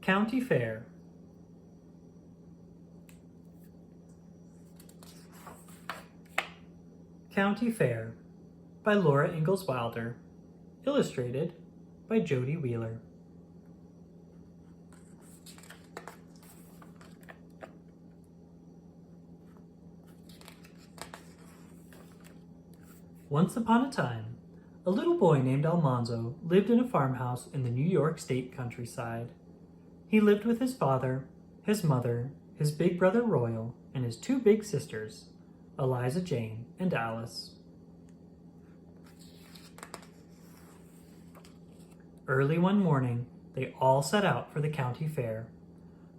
County Fair. County Fair by Laura Ingalls Wilder. Illustrated by Jody Wheeler. Once upon a time, a little boy named Almanzo lived in a farmhouse in the New York State countryside. He lived with his father, his mother, his big brother Royal, and his two big sisters, Eliza Jane and Alice. Early one morning, they all set out for the county fair.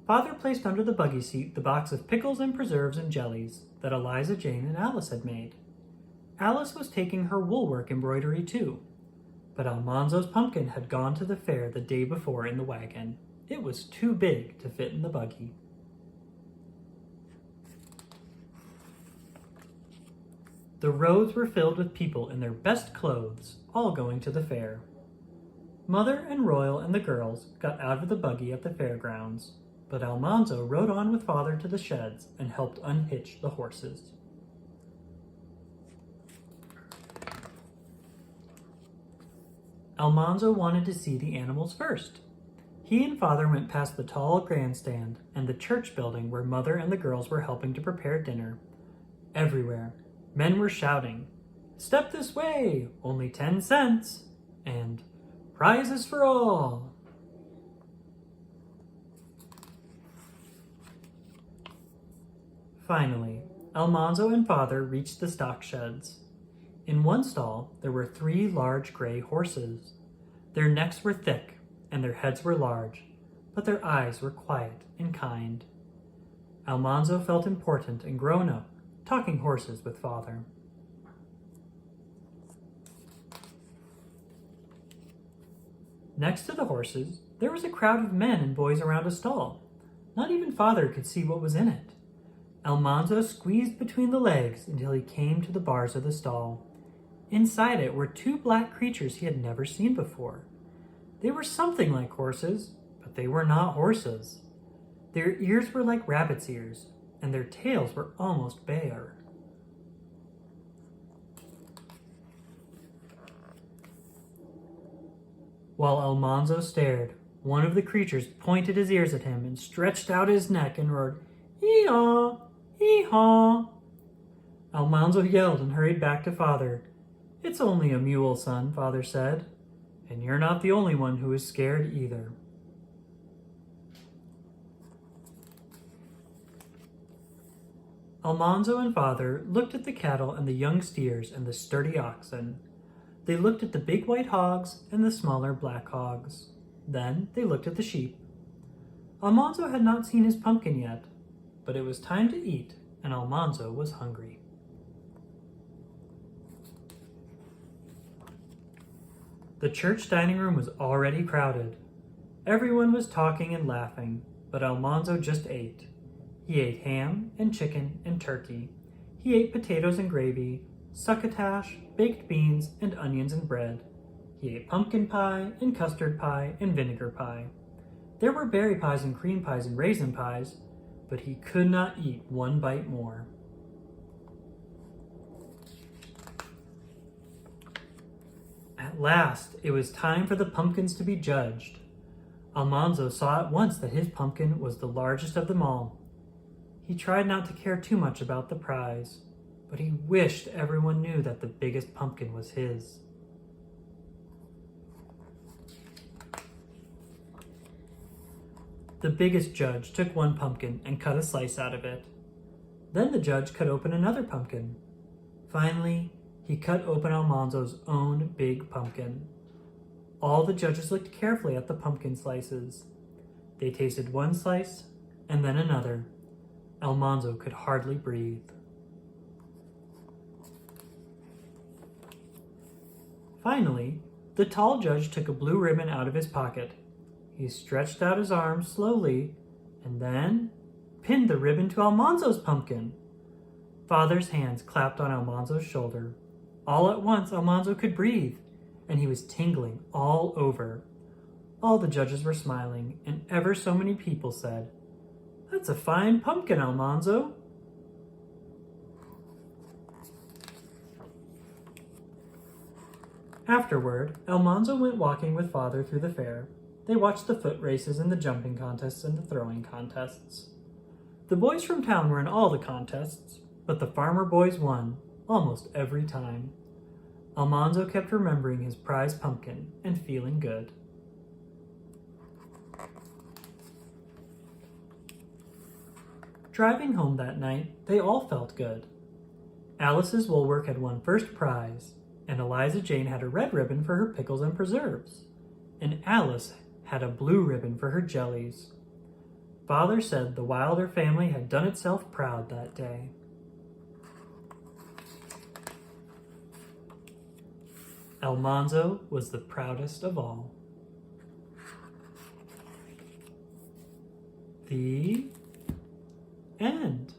Father placed under the buggy seat the box of pickles and preserves and jellies that Eliza Jane and Alice had made. Alice was taking her woolwork embroidery too, but Almanzo's pumpkin had gone to the fair the day before in the wagon. It was too big to fit in the buggy. The roads were filled with people in their best clothes, all going to the fair. Mother and Royal and the girls got out of the buggy at the fairgrounds, but Almanzo rode on with Father to the sheds and helped unhitch the horses. Almanzo wanted to see the animals first. He and Father went past the tall grandstand and the church building where Mother and the girls were helping to prepare dinner. Everywhere, men were shouting, "Step this way, only 10 cents," and "Prizes for all." Finally, Almanzo and Father reached the stock sheds. In one stall, there were 3 large gray horses. Their necks were thick, and their heads were large, but their eyes were quiet and kind. Almanzo felt important and grown up, talking horses with Father. Next to the horses, there was a crowd of men and boys around a stall. Not even Father could see what was in it. Almanzo squeezed between the legs until he came to the bars of the stall. Inside it were 2 black creatures he had never seen before. They were something like horses, but they were not horses. Their ears were like rabbit's ears, and their tails were almost bare. While Almanzo stared, one of the creatures pointed his ears at him and stretched out his neck and roared, "Hee-haw! Hee-haw!" Almanzo yelled and hurried back to Father. "It's only a mule, son," Father said, "and you're not the only one who is scared either." Almanzo and Father looked at the cattle and the young steers and the sturdy oxen. They looked at the big white hogs and the smaller black hogs. Then they looked at the sheep. Almanzo had not seen his pumpkin yet, but it was time to eat, and Almanzo was hungry. The church dining room was already crowded. Everyone was talking and laughing, but Almanzo just ate. He ate ham and chicken and turkey. He ate potatoes and gravy, succotash, baked beans, and onions and bread. He ate pumpkin pie and custard pie and vinegar pie. There were berry pies and cream pies and raisin pies, but he could not eat one bite more. At last, it was time for the pumpkins to be judged. Almanzo saw at once that his pumpkin was the largest of them all. He tried not to care too much about the prize, but he wished everyone knew that the biggest pumpkin was his. The biggest judge took one pumpkin and cut a slice out of it. Then the judge cut open another pumpkin. Finally, he cut open Almanzo's own big pumpkin. All the judges looked carefully at the pumpkin slices. They tasted one slice and then another. Almanzo could hardly breathe. Finally, the tall judge took a blue ribbon out of his pocket. He stretched out his arms slowly and then pinned the ribbon to Almanzo's pumpkin. Father's hands clapped on Almanzo's shoulder. All at once, Almanzo could breathe, and he was tingling all over. All the judges were smiling, and ever so many people said, "That's a fine pumpkin, Almanzo." Afterward, Almanzo went walking with Father through the fair. They watched the foot races and the jumping contests and the throwing contests. The boys from town were in all the contests, but the farmer boys won, almost every time. Almanzo kept remembering his prize pumpkin and feeling good. Driving home that night, they all felt good. Alice's woolwork had won first prize, and Eliza Jane had a red ribbon for her pickles and preserves, and Alice had a blue ribbon for her jellies. Father said the Wilder family had done itself proud that day. Almanzo was the proudest of all. The end.